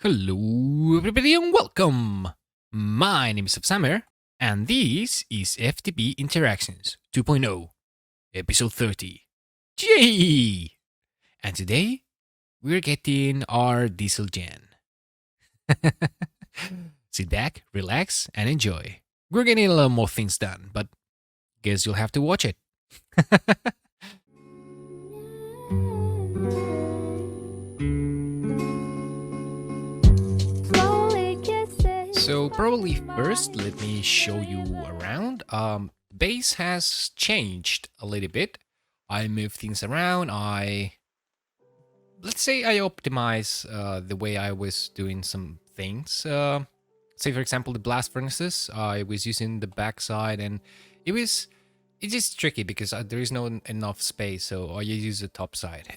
Hello, everybody, and welcome! My name is Offsummer, and this is FTB Interactions 2.0, episode 30. Yay! And today, we're getting our diesel gen. Sit back, relax, and enjoy. We're getting a lot more things done, but guess you'll have to watch it. So probably first, let me show you around. Base has changed a little bit. I move things around. Let's say I optimize the way I was doing some things. Say for example, the blast furnaces. I was using the backside, and it's just tricky because there is no enough space, so I use the top side.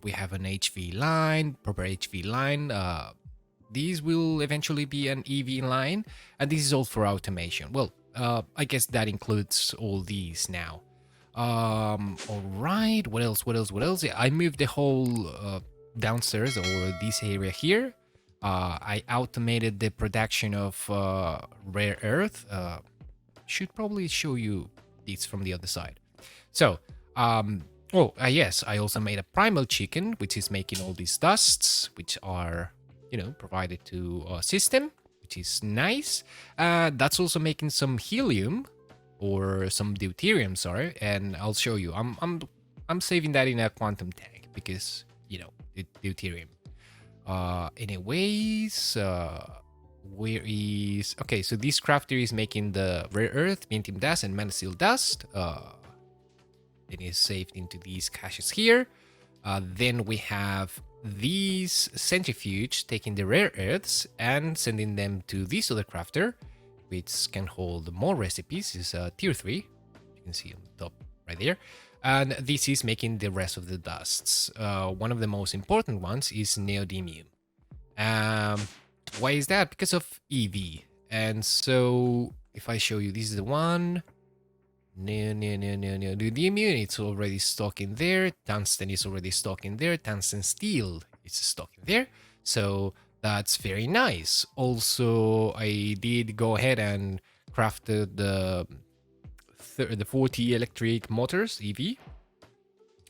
We have an HV line, proper HV line. These will eventually be an EV line, and this is all for automation. Well, I guess that includes all these now. All right. What else? Yeah, I moved the whole downstairs or this area here. I automated the production of rare earth. Should probably show you this from the other side. So, yes, I also made a primal chicken, which is making all these dusts, which are provided to a system, which is nice. That's also making some helium or some deuterium, sorry, and I'll show you. I'm saving that in a quantum tank because deuterium. Anyways, where is okay? So this crafter is making the rare earth, mintim dust, and manasteel dust. It is saved into these caches here. Then we have these centrifuge taking the rare earths and sending them to this other crafter, which can hold more recipes. Is tier 3. You can see on the top right there. And this is making the rest of the dusts. One of the most important ones is neodymium. Why is that? Because of EV. And so if I show you, this is the one. Neodymium, it's already stock in there. Tungsten is already stock in there. Tungsten steel is stock in there. So that's very nice. Also, I did go ahead and crafted the 40 electric motors EV.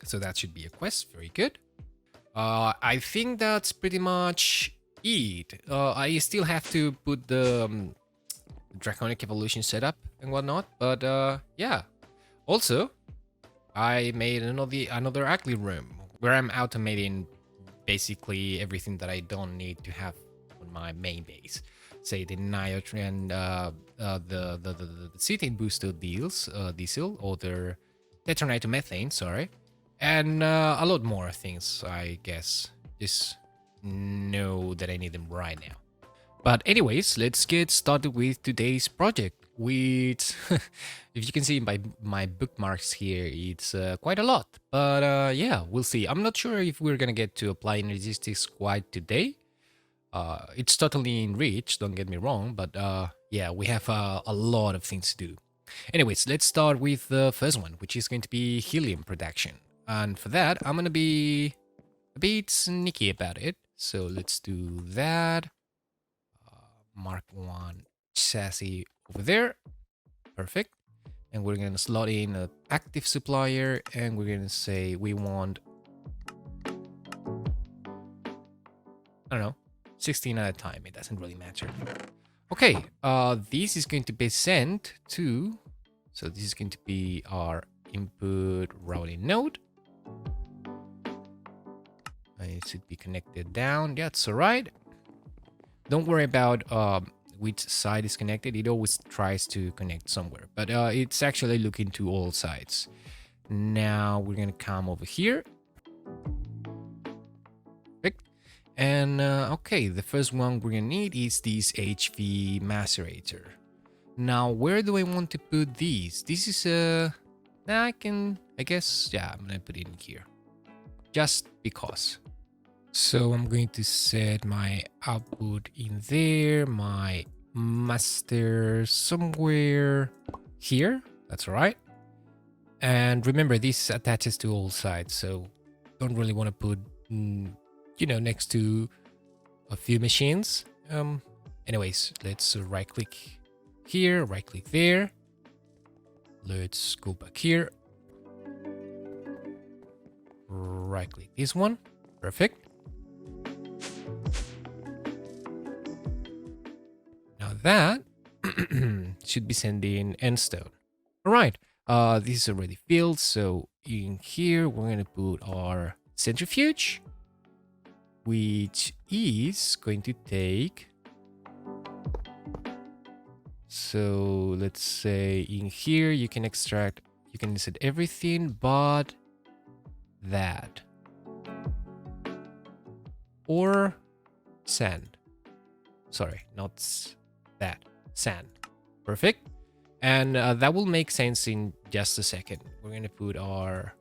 So that should be a quest. Very good. I think that's pretty much it. I still have to put the draconic evolution setup and whatnot, but yeah. Also, I made another ugly room where I'm automating basically everything that I don't need to have on my main base. Say the nitrogen, the cetane booster diesel, or the tetranitromethane, sorry, and a lot more things, I guess. Just know that I need them right now. But anyways, let's get started with today's project, which, if you can see by my bookmarks here, it's quite a lot. But yeah, we'll see. I'm not sure if we're gonna get to apply energistics quite today. It's totally in reach, don't get me wrong, but yeah, we have a lot of things to do. Anyways, let's start with the first one, which is going to be helium production. And for that, I'm gonna be a bit sneaky about it. So let's do that. Mark 1 chassis over there. Perfect. And we're going to slot in an active supplier, and we're going to say we want, I don't know, 16 at a time. It doesn't really matter. Okay, this is going to be sent to, so this is going to be our input routing node. It should be connected down. That's all right. Don't worry about which side is connected. It always tries to connect somewhere, but it's actually looking to all sides. Now we're gonna come over here. Perfect. And okay, the first one we're gonna need is this HV macerator. Now, where do I want to put these? This is I guess, yeah, I'm gonna put it in here, just because. So I'm going to set my output in there, my master somewhere here. That's all right. And remember, this attaches to all sides, so don't really want to put, next to a few machines. Anyways, let's right click here, right click there. Let's go back here. Right click this one. Perfect. Now that should be sending end stone. All right. This is already filled. So in here, we're going to put our centrifuge, which is going to take. So let's say in here, you can extract, you can set everything but that. Or sand. Sorry, not that. Sand. Perfect. And that will make sense in just a second. We're going to put our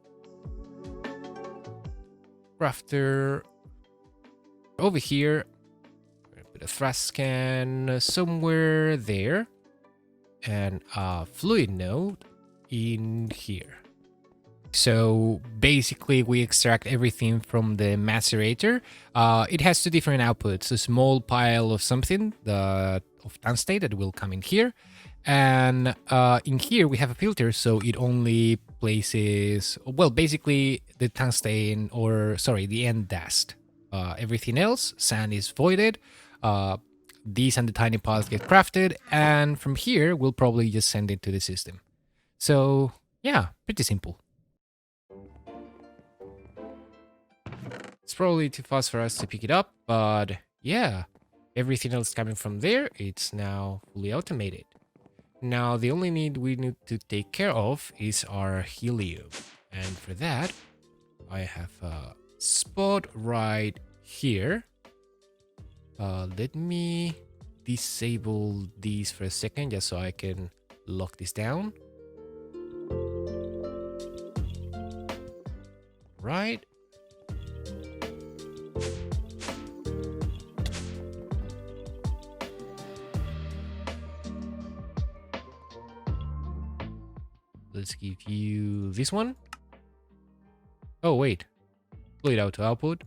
crafter over here. We're going to put a thrust can somewhere there. And a fluid node in here. So basically we extract everything from the macerator. It has two different outputs, a small pile of something of tungstate that will come in here. And in here we have a filter, so it only places, well, basically the tungsten, or sorry, the end dust. Everything else, sand is voided. These and the tiny piles get crafted, and from here we'll probably just send it to the system. So yeah, pretty simple. It's probably too fast for us to pick it up, but yeah, everything else coming from there, it's now fully automated. Now the only need we need to take care of is our helium, and for that I have a spot right here. Let me disable these for a second just so I can lock this down. Right. Let's give you this one. Oh, wait. Fluid out to output.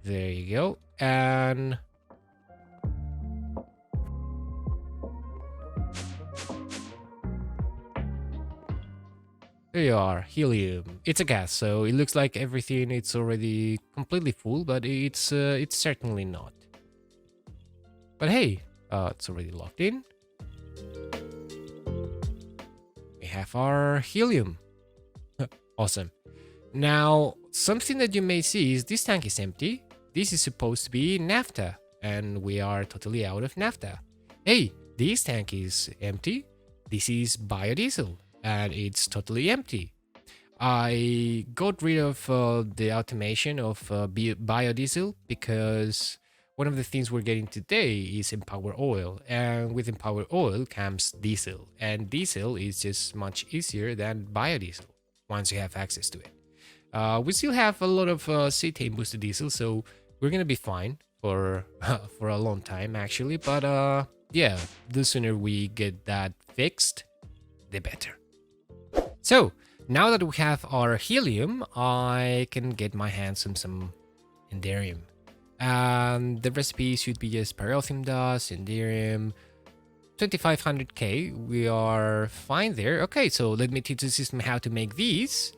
There you go. And there you are, helium. It's a gas, so it looks like everything it's already completely full, but it's certainly not. But hey, it's already locked in. We have our helium. Awesome. Now, something that you may see is this tank is empty. This is supposed to be naphtha, and we are totally out of naphtha. Hey, this tank is empty. This is biodiesel, and it's totally empty. I got rid of the automation of biodiesel because one of the things we're getting today is Empower Oil, and with Empower Oil comes diesel, and diesel is just much easier than biodiesel once you have access to it. We still have a lot of cetane boosted diesel, so we're gonna be fine for for a long time actually. But yeah, the sooner we get that fixed, the better. So now that we have our helium, I can get my hands on some enderium. And the recipe should be just pyrotheum dust, enderium, 2500K. We are fine there. Okay, so let me teach the system how to make these.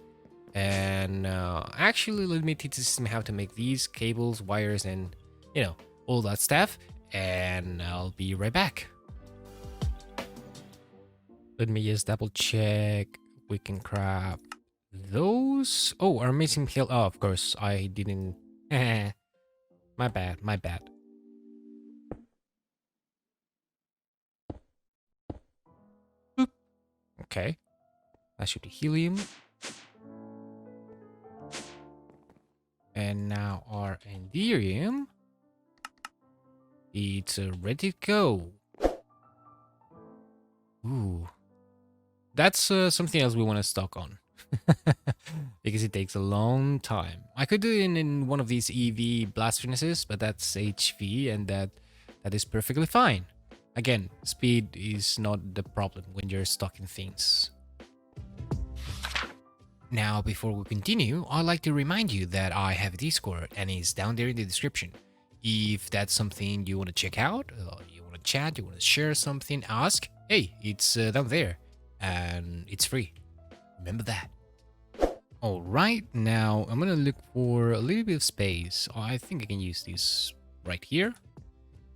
And actually, let me teach the system how to make these cables, wires, and you know, all that stuff. And I'll be right back. Let me just double check. We can craft those. Oh, our missing hill. Oh, of course, I didn't. My bad, my bad. Boop. Okay, that should be helium. And now our enderium, it's ready to go. Ooh, that's something else we want to stock on because it takes a long time. I could do it in one of these EV blast furnaces, but that's HV, and that is perfectly fine. Again, speed is not the problem when you're stocking things. Now, before we continue, I'd like to remind you that I have a Discord and it's down there in the description. If that's something you want to check out, you want to chat, you want to share something, ask. Hey, it's down there, and it's free. Remember that. All right, now I'm gonna look for a little bit of space. I think I can use this right here.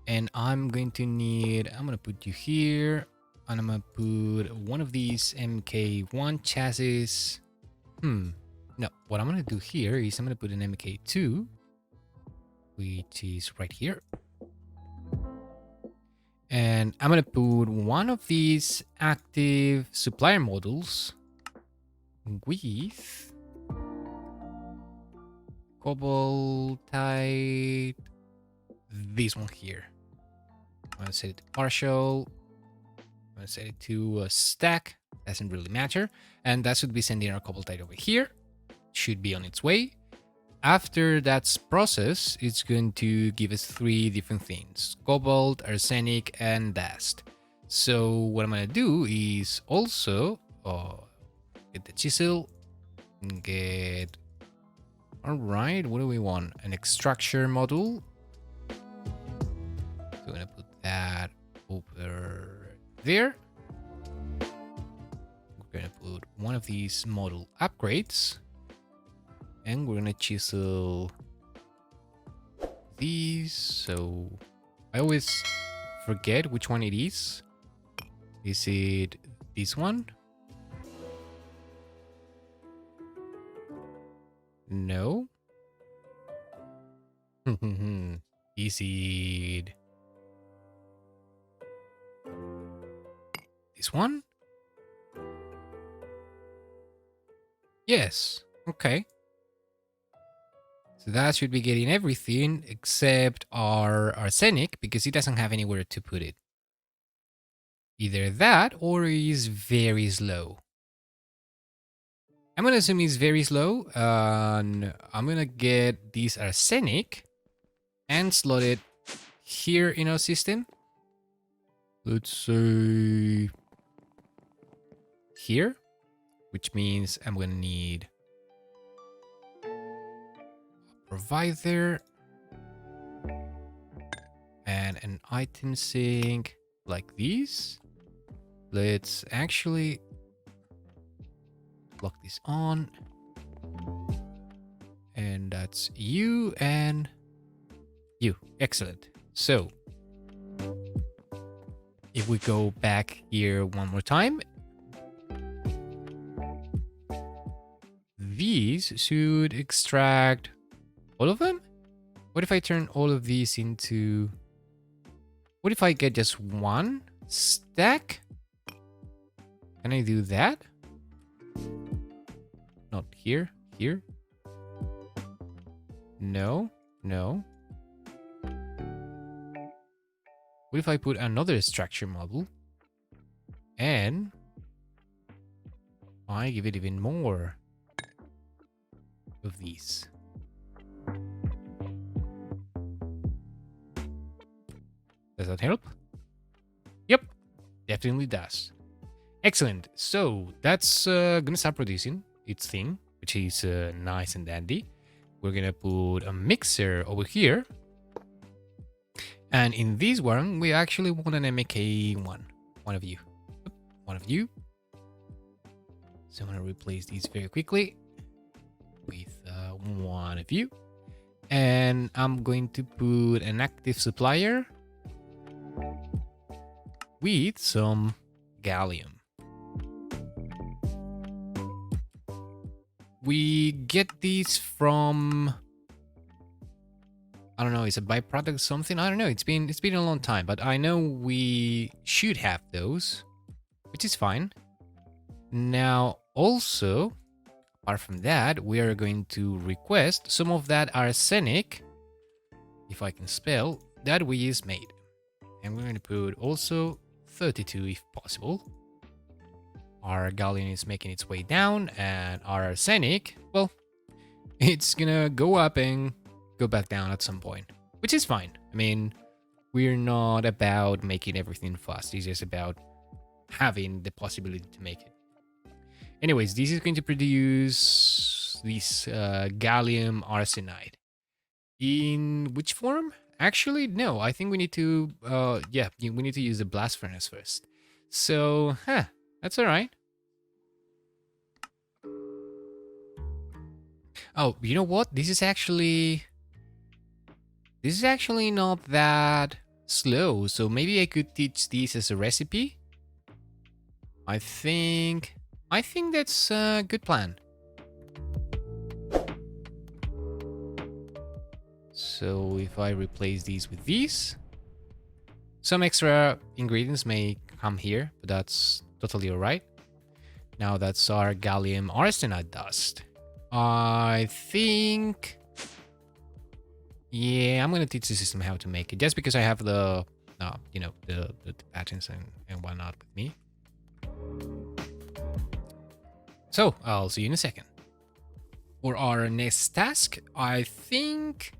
And I'm going to need, I'm gonna put you here, and I'm gonna put one of these MK1 chassis. No, what I'm gonna do here is I'm gonna put an MK2, which is right here. And I'm gonna put one of these active supplier models with cobaltite, this one here. I'm gonna set it to partial. I'm gonna set it to a stack. Doesn't really matter. And that should be sending our cobaltite over here. Should be on its way. After that's processed, it's going to give us 3 different things: cobalt, arsenic, and dust. So what I'm gonna do is also get the chisel, get, all right, what do we want? An extraction module. So I'm gonna put that over there. We're gonna put one of these model upgrades, and we're gonna chisel these. So I always forget which one it is. Is it this one? No. Is it this one? Yes. Okay. So that should be getting everything except our arsenic, because it doesn't have anywhere to put it. Either that or is very slow. I'm gonna assume it's very slow. And I'm gonna get this arsenic and slot it here in our system. Let's say here, which means I'm gonna need a provider and an item sync like these. Let's actually lock this on, and that's you and you. Excellent. So if we go back here one more time, these should extract all of them. What if I turn all of these into, what if I get just one stack? Can I do that? Not here, here. No, no. What if I put another structure model and I give it even more of these? Does that help? Yep, definitely does. Excellent. So that's gonna start producing its thing, which is nice and dandy. We're gonna put a mixer over here. And in this one, we actually want an MK1. One of you. One of you. So I'm gonna replace these very quickly with one of you. And I'm going to put an active supplier with some gallium. We get these from, I don't know, it's a byproduct of something. I don't know. It's been a long time, but I know we should have those, which is fine. Now, also, apart from that, we are going to request some of that arsenic, if I can spell, that we just made. And we're going to put also 32 if possible. Our gallium is making its way down, and our arsenic, well, it's gonna go up and go back down at some point, which is fine. I mean, we're not about making everything fast. It's just about having the possibility to make it. Anyways, this is going to produce this gallium arsenide. In which form? Actually, no. I think we need to, yeah, we need to use the blast furnace first. So, that's all right. Oh, you know what? This is actually not that slow. So maybe I could teach this as a recipe. I think, that's a good plan. So if I replace these with these, some extra ingredients may come here, but that's totally all right. Now that's our gallium arsenide dust. I think, yeah, I'm gonna teach the system how to make it, just because I have the, the patterns and whatnot with me. So I'll see you in a second. For our next task, I think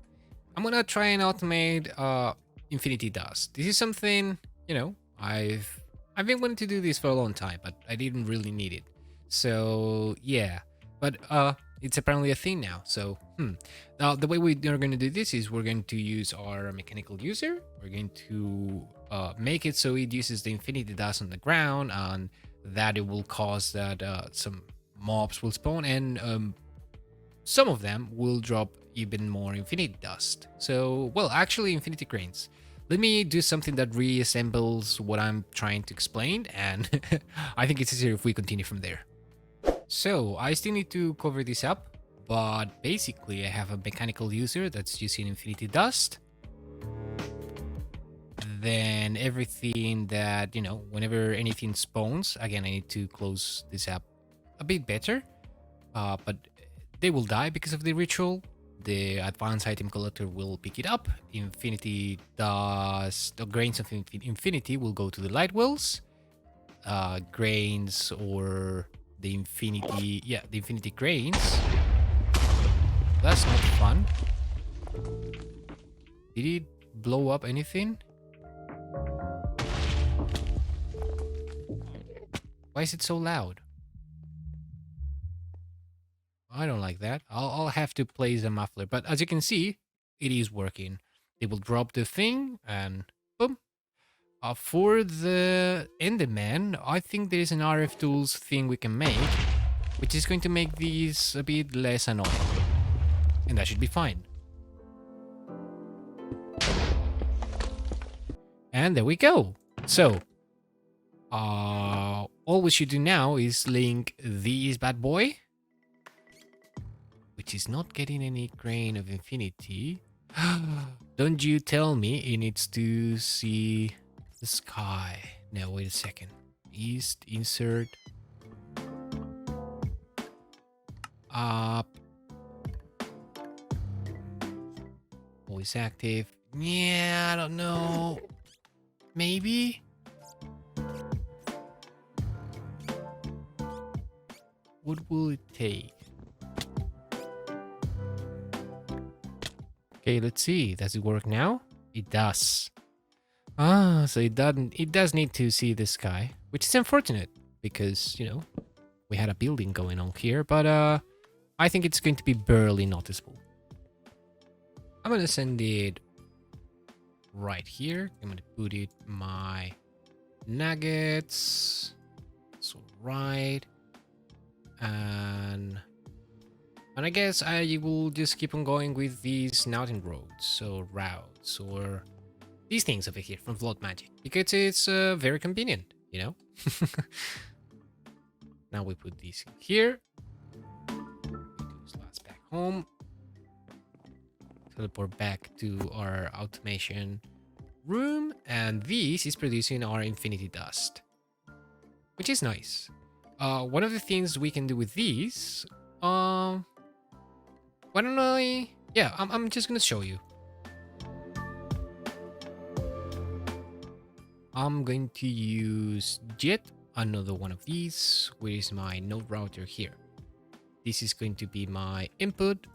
I'm gonna try and automate infinity dust. This is something, I've been wanting to do this for a long time, but I didn't really need it. So yeah, but it's apparently a thing now. So now the way we are going to do this is we're going to use our mechanical user. We're going to make it so it uses the infinity dust on the ground, and that it will cause that some mobs will spawn, and some of them will drop even more infinity dust. So, well, actually infinity grains. Let me do something that reassembles what I'm trying to explain, and I think it's easier if we continue from there. So, I still need to cover this up, but basically I have a mechanical user that's using infinity dust. Then everything that, whenever anything spawns, again, I need to close this up a bit better, but they will die because of the ritual. The advanced item collector will pick it up. Infinity dust, the grains of infinity will go to the light wells. Grains or the infinity grains. That's not fun. Did it blow up anything? Why is it so loud? I don't like that. I'll have to place a muffler. But as you can see, it is working. They will drop the thing and boom. For the Enderman, I think there is an RF tools thing we can make, which is going to make these a bit less annoying. And that should be fine. And there we go. So, all we should do now is link these bad boy, which is not getting any grain of infinity. Don't you tell me it needs to see the sky. No, wait a second. East, insert. Up. Always active. Yeah, I don't know. Maybe? What will it take? Okay, let's see. Does it work now? It does. So it does need to see the sky, which is unfortunate because, we had a building going on here, but I think it's going to be barely noticeable. I'm going to send it right here. I'm going to put it my nuggets. So right. And I guess I will just keep on going with these snouting roads or routes or these things over here from Float Magic because it's very convenient, Now we put these in here. Let's back home. Teleport back to our automation room, and this is producing our infinity dust, which is nice. One of the things we can do with these, why don't I? Yeah, I'm just gonna show you. I'm going to use yet another one of these, which is my node router here. This is going to be my input.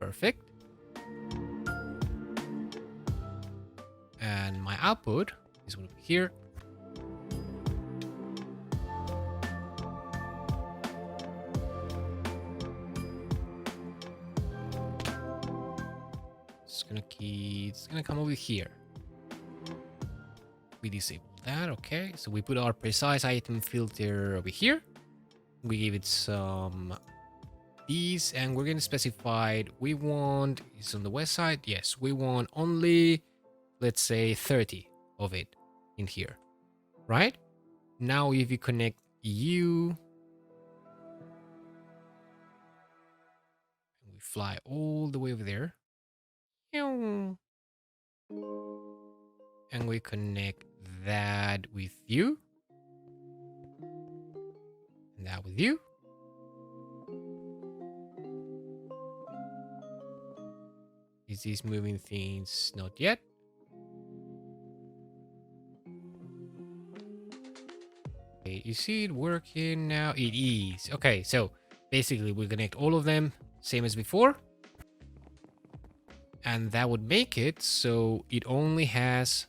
Perfect. And my output is over here. It's gonna come over here. We disable that, okay. So we put our precise item filter over here. We give it some these, and we're gonna specify we want, it's on the west side, yes, we want only, let's say 30 of it in here, right? Now if you connect you, we fly all the way over there, and we connect that with you, and that with you. Is this moving things? Not yet. Okay, you see it working now? It is. Okay, so basically we connect all of them, same as before. And that would make it so it only has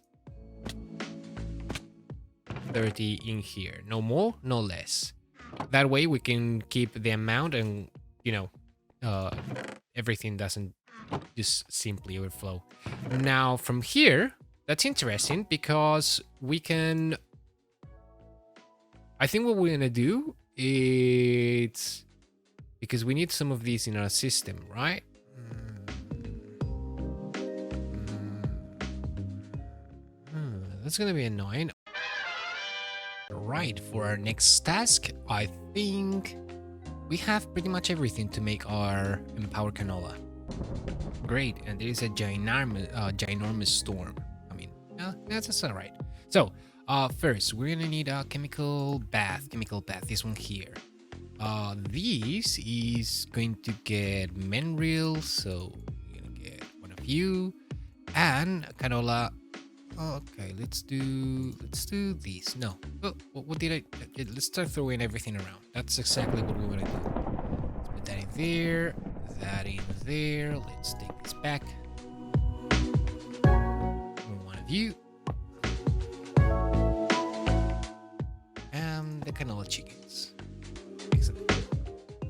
30 in here. No more, no less. That way we can keep the amount and, you know, everything doesn't just simply overflow. Now from here, that's interesting because we can... I think what we're gonna do is... because we need some of these in our system, right? That's gonna be annoying. Right, for our next task, I think we have pretty much everything to make our Empower Canola. Great, and there is a ginormous storm. I mean, that's all right. So, first, we're gonna need a chemical bath, this one here. This is going to get Menril, so we're gonna get one of you, and Canola. Okay, let's do these. No, what did I? Let's start throwing everything around. That's exactly what we want to do. Let's put that in there, that in there. Let's take this back. One of you, and the canola chickens. Excellent.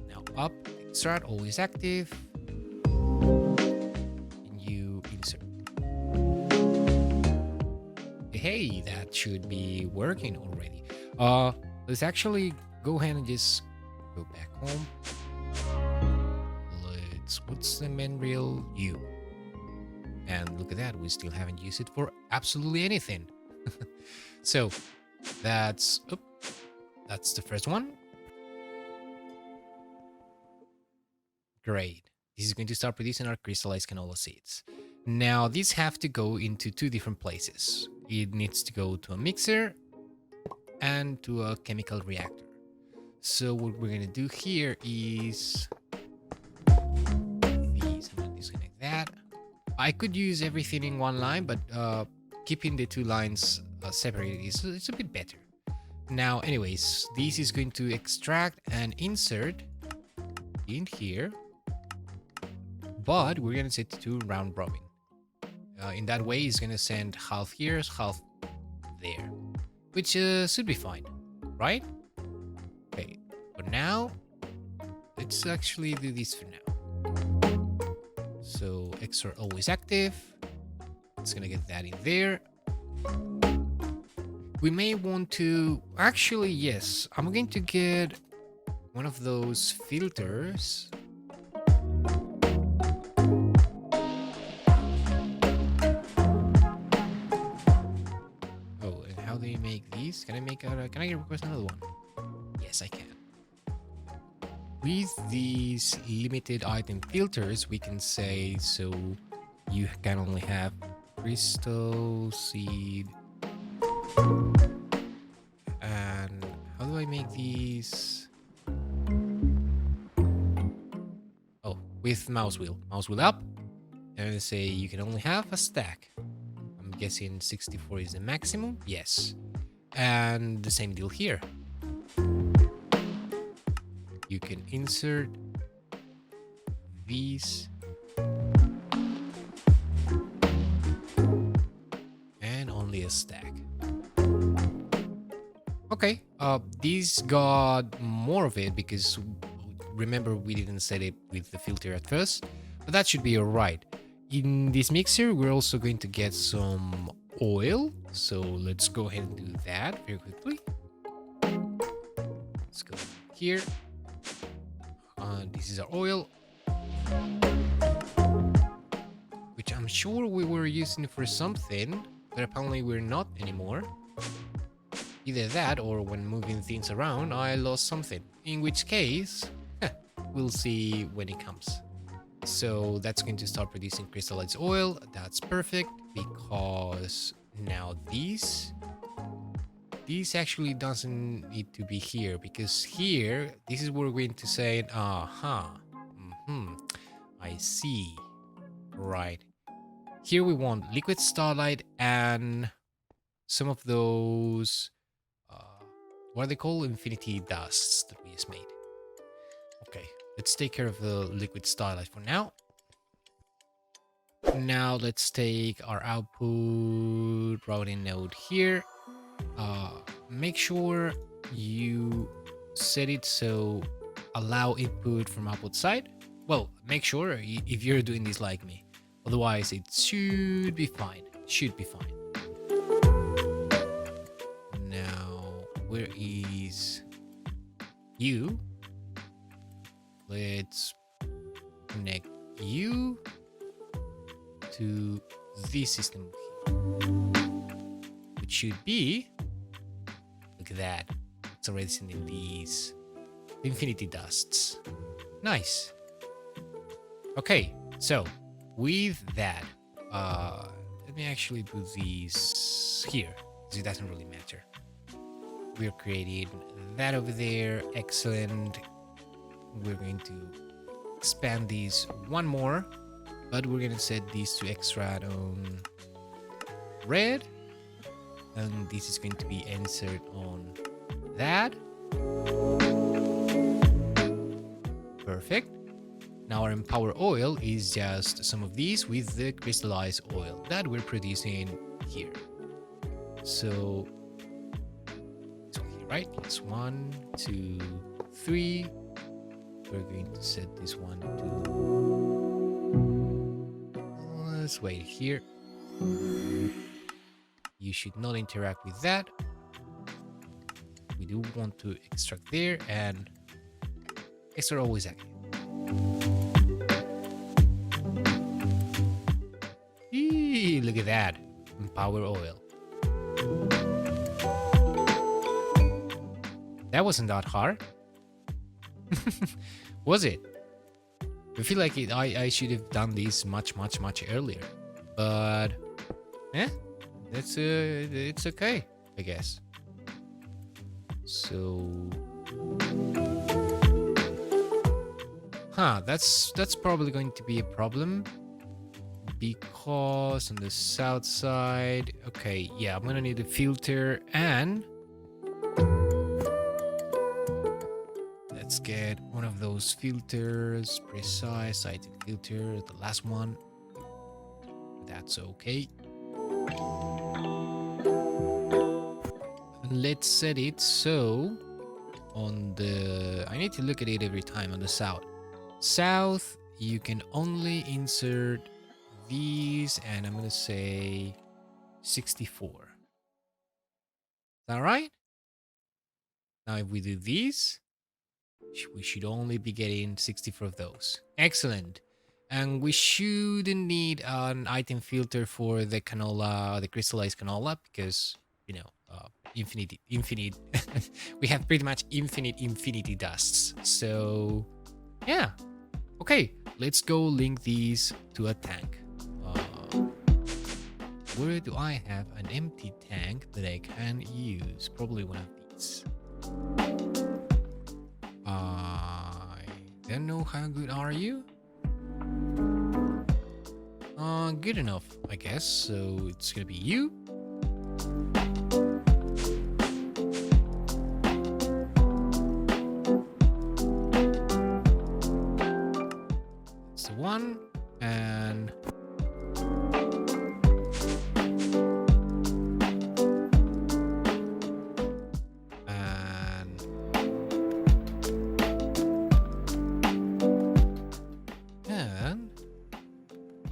Now up, start always active. Hey, that should be working already. Let's actually go ahead and just go back home. What's the Menril U? And look at that, we still haven't used it for absolutely anything. So that's the first one. Great. This is going to start producing our crystallized canola seeds. Now these have to go into two different places. It needs to go to a mixer and to a chemical reactor. So what we're gonna do here is these. I'm gonna disconnect that. I could use everything in one line, but keeping the two lines separated it's a bit better. Now, anyways, this is going to extract and insert in here, but we're gonna set it to round robin. In that way, it's gonna send half here, half there, which should be fine, right? Okay, for now, let's actually do this for now. So XOR always active. It's gonna get that in there. We may want to, actually, yes, I'm going to get one of those filters. Can I request another one? Yes, I can. With these limited item filters, we can say, so you can only have crystal seed. And how do I make these? Oh, with mouse wheel up. And say you can only have a stack. I'm guessing 64 is the maximum. Yes. And the same deal here. You can insert these and only a stack. Okay, these got more of it because remember we didn't set it with the filter at first, but that should be alright. In this mixer, we're also going to get some oil. So let's go ahead and do that very quickly. Let's go here. This is our oil, which I'm sure we were using for something, but apparently we're not anymore. Either that, or when moving things around, I lost something. In which case, we'll see when it comes. So that's going to start producing crystallized oil. That's perfect, because now this actually doesn't need to be here, because here, this is where we're going to say, I see. Right. Here we want liquid starlight and some of those, what are they called? Infinity dusts that we just made. Okay, let's take care of the liquid starlight for now. Now let's take our output routing node here. Make sure you set it so allow input from output side. Well, make sure if you're doing this like me. Otherwise, it should be fine. Should be fine. Now, where is you? Let's connect you to this system here, which should be, look at that, it's already sending these infinity dusts. Nice. Okay, so with that, let me actually put these here, because it doesn't really matter. We're creating that over there. Excellent. We're going to expand these one more, but we're going to set these to extract on red, and this is going to be insert on that. Perfect. Now our empower oil is just some of these with the crystallized oil that we're producing here. So, right? It's 1, 2, 3. We're going to set this one to, let's wait here. You should not interact with that. We do want to extract there, and extract always active. Eee, look at that. Empower oil. That wasn't that hard. Was it? I feel like I should have done this much earlier. But it's okay, I guess. So that's probably going to be a problem, because on the south side, okay, yeah, I'm gonna need a filter, and let's get one of those filters, precise item filter, the last one. That's okay. And let's set it so on the, I need to look at it every time, on the south you can only insert these, and I'm gonna say 64. Is that right? Now if we do these, we should only be getting 64 of those. Excellent. And we shouldn't need an item filter for the canola, the crystallized canola, because, you know, infinite we have pretty much infinity dusts. So yeah, okay, let's go link these to a tank. Where do I have an empty tank that I can use? Probably one of these. I don't know, how good are you? Good enough, I guess. So it's gonna be you. That's the one, and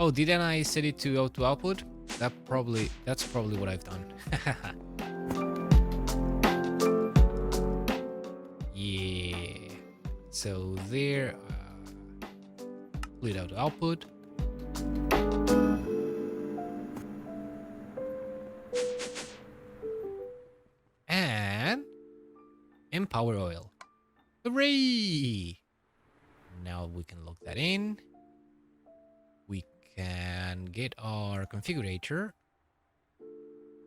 Oh, didn't I set it to auto output? That's probably what I've done. Yeah. So there, fluid auto output. And empower oil. Hooray! Now we can log that in. We can get our configurator.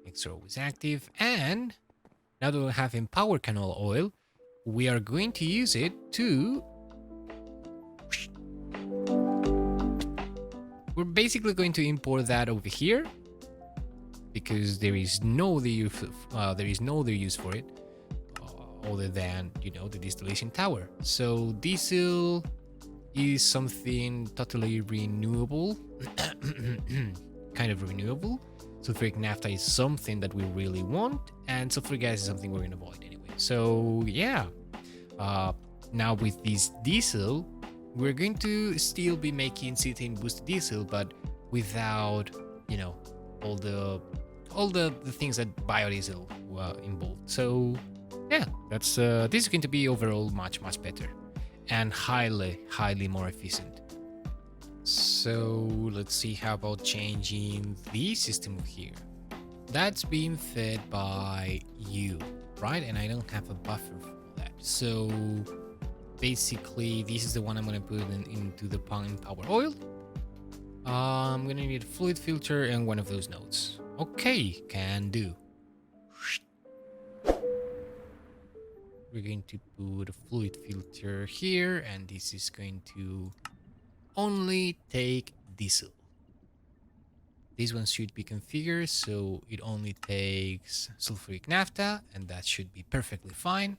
Make sure it's active. And now that we have empowered canola oil, we are going to use it to... We're basically going to import that over here because there is no other use for it other than, you know, the distillation tower. So diesel is something totally renewable, kind of renewable. Sulfuric naphtha is something that we really want, and sulfuric gas is something we're going to avoid anyway. So yeah, now with this diesel, we're going to still be making cetane boosted diesel, but without, you know, all the things that biodiesel involved. So yeah, that's this is going to be overall much better and highly more efficient. So let's see, how about changing the system here? That's being fed by you, right? And I don't have a buffer for that. So basically this is the one I'm going to put into the power oil. I'm going to need a fluid filter and one of those nodes. Okay, can do. We're going to put a fluid filter here, and this is going to only take diesel. This one should be configured so it only takes sulfuric naphtha, and that should be perfectly fine.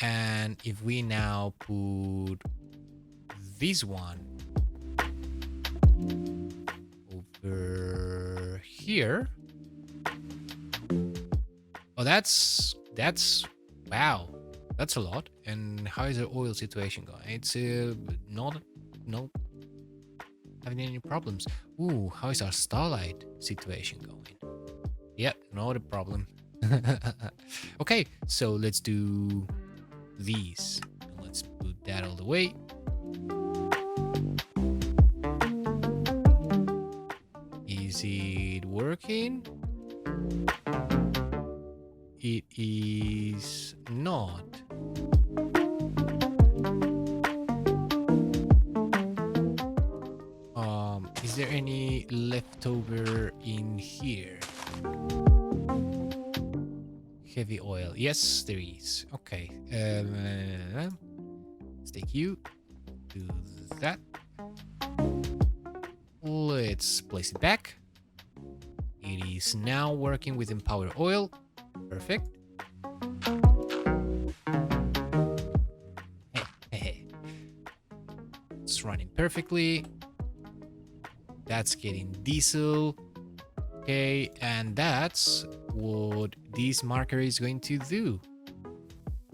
And if we now put this one over here, oh, that's wow, that's a lot. And how is the oil situation going? It's not having any problems. Ooh, how is our starlight situation going? Yep, not a problem. Okay, so let's do these. Let's put that all the way. Is it working? It is not. Is there any leftover in here? Heavy oil. Yes, there is. Okay. Let's take you. Do that. Let's place it back. It is now working with empowered oil. Perfect. It's running perfectly. That's getting diesel. Okay, and that's what this marker is going to do.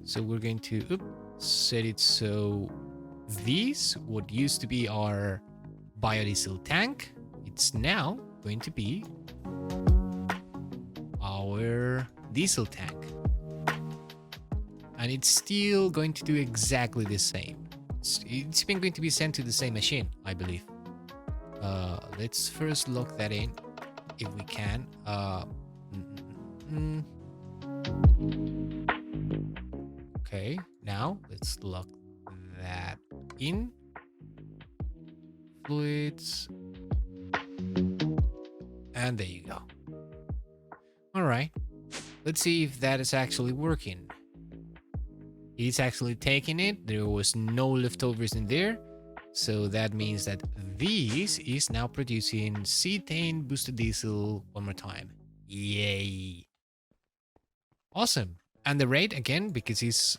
So we're going to set it so this, what used to be our biodiesel tank, it's now going to be our diesel tank. And it's still going to do exactly the same. It's been going to be sent to the same machine, I believe. Let's first lock that in if we can. Okay, now let's lock that in. Fluids. And there you go. All right. Let's see if that is actually working. It's actually taking it. There was no leftovers in there. So that means that this is now producing cetane boosted diesel one more time. Yay. Awesome. And the rate, again, because it's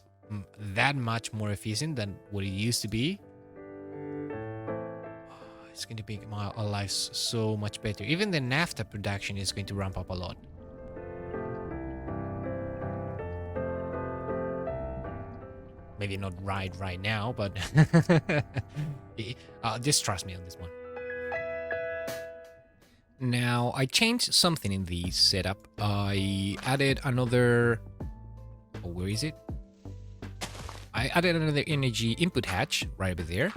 that much more efficient than what it used to be, it's going to make our lives so much better. Even the naphtha production is going to ramp up a lot. Maybe not right now, but just trust me on this one. Now, I changed something in the setup. I added another... Oh, where is it? I added another energy input hatch right over there.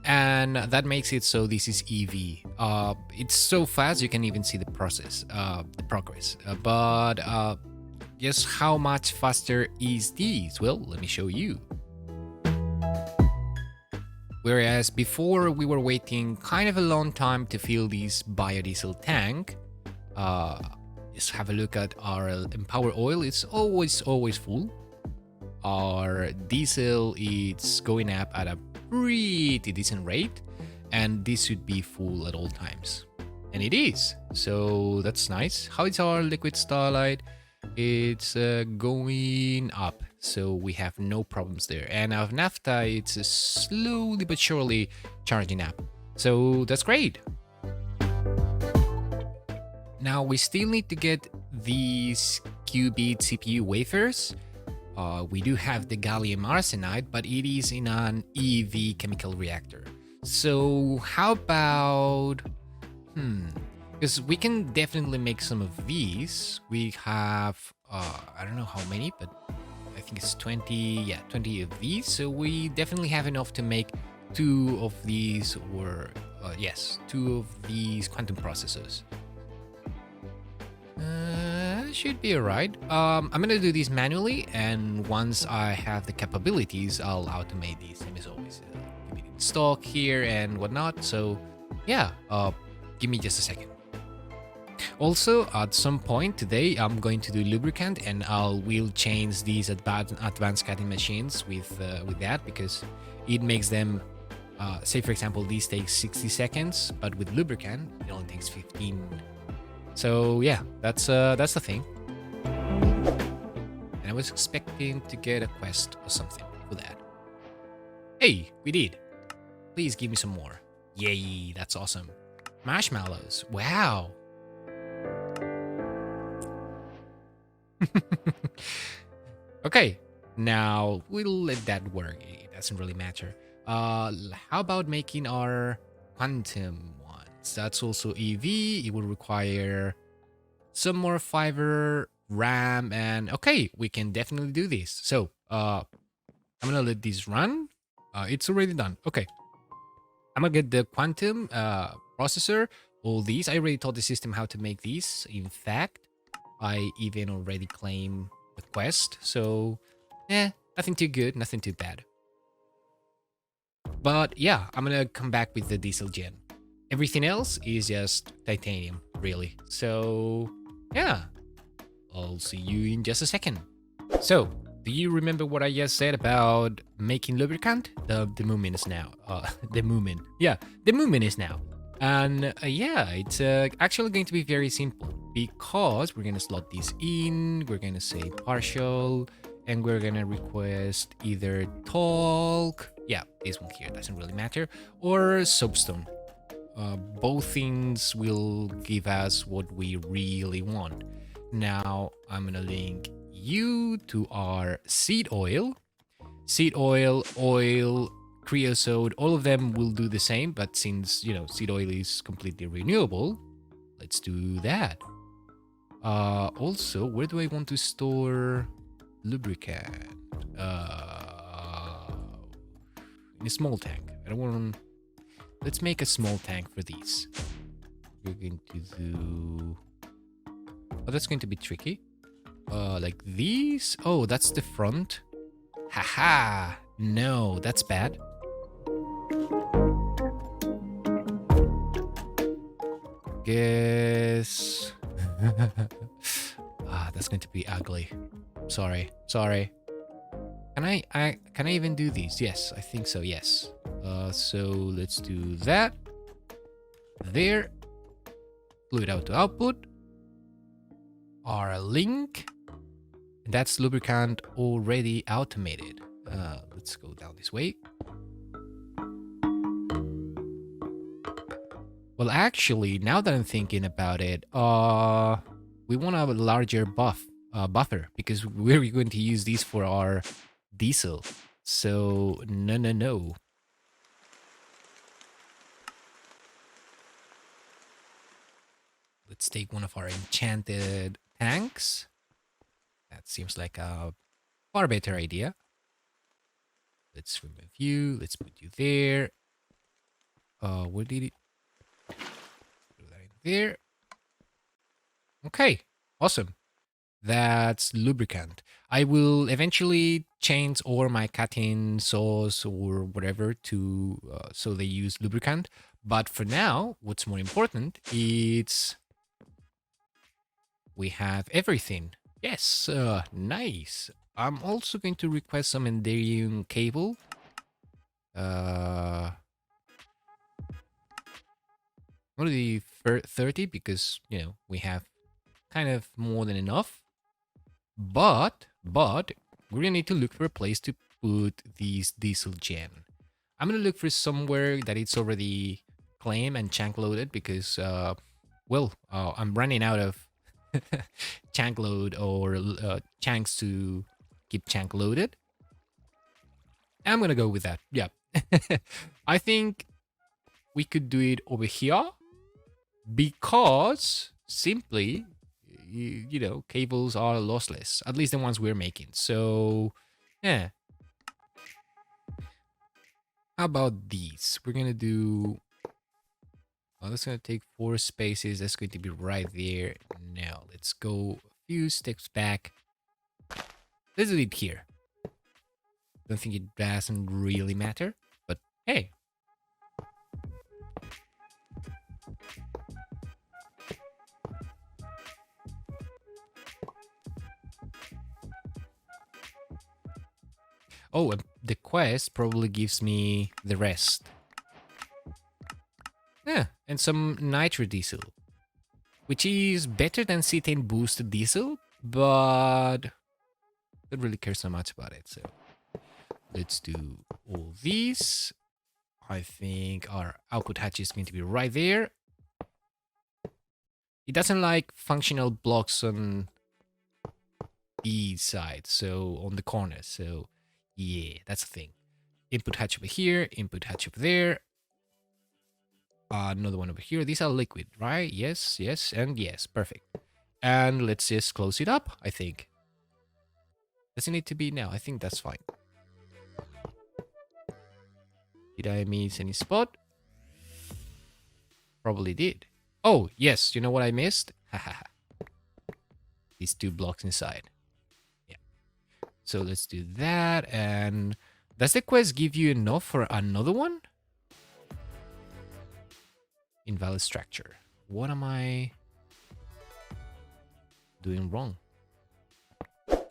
And that makes it so this is EV. It's so fast you can even see the progress. But just how much faster is this? Well, let me show you. Whereas before we were waiting kind of a long time to fill this biodiesel tank, just have a look at our Empower oil. It's always full. Our diesel is going up at a pretty decent rate, and this should be full at all times. And it is, so that's nice. How is our liquid starlight? It's going up, so we have no problems there. And our naphtha, it's slowly but surely charging up, so that's great. Now we still need to get these qubit CPU wafers. We do have the gallium arsenide, but it is in an EV chemical reactor. So how about... Because we can definitely make some of these. We have, I don't know how many, but I think it's 20, yeah, 20 of these. So we definitely have enough to make 2 of these, or yes, 2 of these quantum processors. Should be alright. I'm gonna do these manually, and once I have the capabilities, I'll automate these. Same as always, keep it in stock here and whatnot. So yeah, give me just a second. Also, at some point today, I'm going to do lubricant, and will change these advanced cutting machines with that, because it makes them. Say for example, these take 60 seconds, but with lubricant, it only takes 15. So yeah, that's the thing. And I was expecting to get a quest or something for that. Hey, we did. Please give me some more. Yay, that's awesome. Marshmallows. Wow. Okay, now we'll let that work. It doesn't really matter. How about making our quantum ones? That's also EV. It will require some more fiber, RAM, and okay, we can definitely do this. So I'm gonna let this run. It's already done. Okay, I'm gonna get the quantum processor. All these, I already taught the system how to make these. In fact, I even already claim the quest. So nothing too good, nothing too bad. But yeah, I'm gonna come back with the diesel gen. Everything else is just titanium, really. So yeah, I'll see you in just a second. So, do you remember what I just said about making lubricant? The movement is now. The movement. Yeah, the movement is now. And yeah, it's actually going to be very simple, because we're going to slot this in, we're going to say partial, and we're going to request either talk, yeah, this one here doesn't really matter, or soapstone. Both things will give us what we really want. Now I'm going to link you to our seed oil, oil, creosote, all of them will do the same, but since, seed oil is completely renewable, let's do that. Also, where do I want to store lubricant? In a small tank. I don't want... Let's make a small tank for these. We're going to do... Oh, that's going to be tricky. Like these? Oh, that's the front. Haha! No, that's bad. Guess... that's going to be ugly. Sorry. Can I even do these? Yes, I think so, yes. So let's do that. There. Fluid out to output. Our link. That's lubricant already automated. Let's go down this way. Well, actually, now that I'm thinking about it, we want a larger buffer, because we're going to use these for our diesel. So no. Let's take one of our enchanted tanks. That seems like a far better idea. Let's remove you. Let's put you there. Where did it? Put that in there. Okay, awesome. That's lubricant. I will eventually change over my cutting sauce or whatever to so they use lubricant. But for now, what's more important is we have everything. Yes, nice. I'm also going to request some Enderium cable. Only 30 because, you know, we have kind of more than enough. But we're gonna need to look for a place to put these diesel gen. I'm gonna look for somewhere that it's already claimed and chunk loaded because, I'm running out of chunk load or chunks to keep chunk loaded. I'm gonna go with that. Yeah, I think we could do it over here because simply you know, cables are lossless, at least the ones we're making. So, yeah. How about these? We're going to do... Oh, that's going to take 4 spaces. That's going to be right there. Now, let's go a few steps back. Let's do it here. Don't think it doesn't really matter, but hey. Oh, and the quest probably gives me the rest. Yeah, and some nitro diesel, which is better than cetane boosted diesel, but don't really care so much about it. So let's do all these. I think our output hatch is going to be right there. It doesn't like functional blocks on the side, so on the corners. So yeah, that's the thing. Input hatch over here, input hatch over there. Another one over here. These are liquid, right? Yes, yes, and yes. Perfect. And let's just close it up, I think. Doesn't need to be now. I think that's fine. Did I miss any spot? Probably did. Oh, yes. You know what I missed? Haha. These 2 blocks inside. Yeah. So let's do that. And does the quest give you enough for another one? Invalid structure. What am I doing wrong?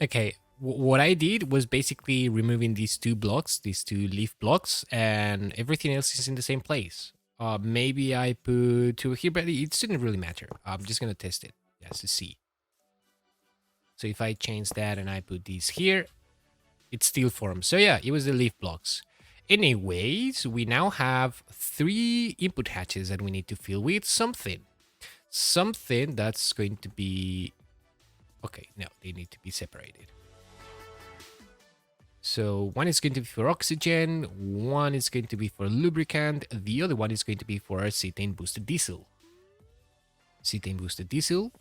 Okay. What I did was basically removing these 2 blocks, these 2 leaf blocks, and everything else is in the same place. Maybe I put 2 here, but it shouldn't really matter. I'm just gonna test it just to see. So if I change that and I put these here, it still forms. So yeah, it was the leaf blocks. Anyways, we now have 3 input hatches that we need to fill with something. Something that's going to be... Okay, no, they need to be separated. So one is going to be for oxygen, one is going to be for lubricant, the other one is going to be for our cetane boosted diesel. Cetane boosted diesel,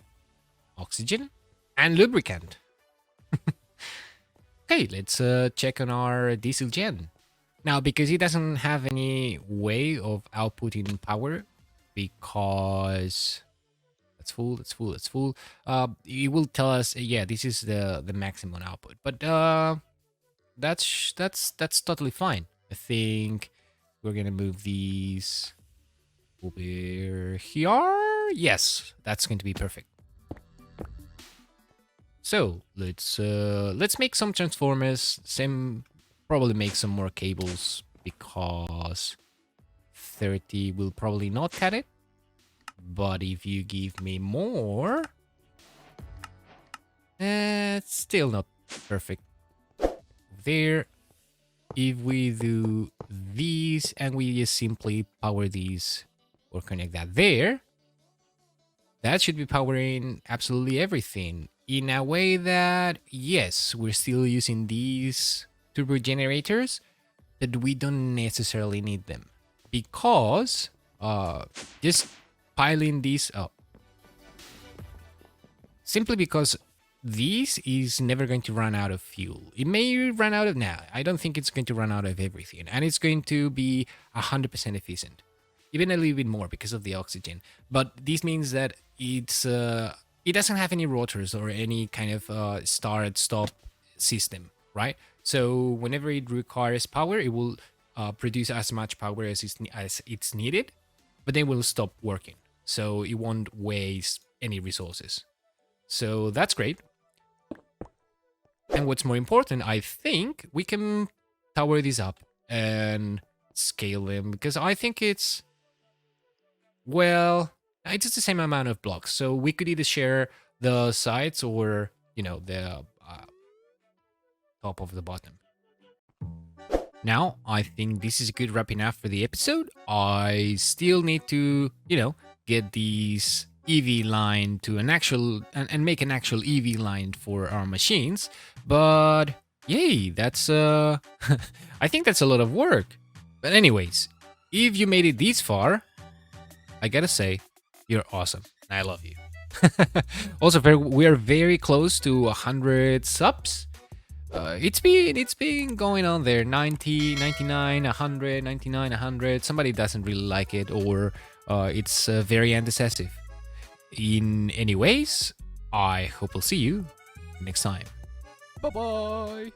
oxygen, and lubricant. Okay, let's check on our diesel gen. Now, because it doesn't have any way of outputting power, because that's full, that's full, that's full. It will tell us, yeah, this is the maximum output. But that's totally fine. I think we're gonna move these over here. Yes, that's going to be perfect. So let's make some transformers. Probably make some more cables because 30 will probably not cut it. But if you give me more, it's still not perfect. There, if we do these and we just simply power these or connect that there, that should be powering absolutely everything in a way that, yes, we're still using these turbo generators, but we don't necessarily need them because just piling these up. simply because this is never going to run out of fuel. It may run out of now. I don't think it's going to run out of everything, and it's going to be 100% efficient, even a little bit more because of the oxygen. But this means that it doesn't have any rotors or any kind of start-stop system, right? So whenever it requires power, it will produce as much power as it's needed, but then will stop working. So it won't waste any resources. So that's great. And what's more important, I think we can tower these up and scale them, because I think it's, well, it's just the same amount of blocks. So we could either share the sides or, you know, the top of the bottom. Now, I think this is a good wrapping up for the episode. I still need to, you know, get these EV line to an actual, and make an actual EV line for our machines. But yay, that's, I think that's a lot of work. But anyways, if you made it this far, I gotta say, you're awesome. I love you. Also, we are very close to 100 subs. It's been going on there, 90, 99, 100, 99, 100. Somebody doesn't really like it, or it's very indecisive. In any ways, I hope I'll see you next time. Bye-bye.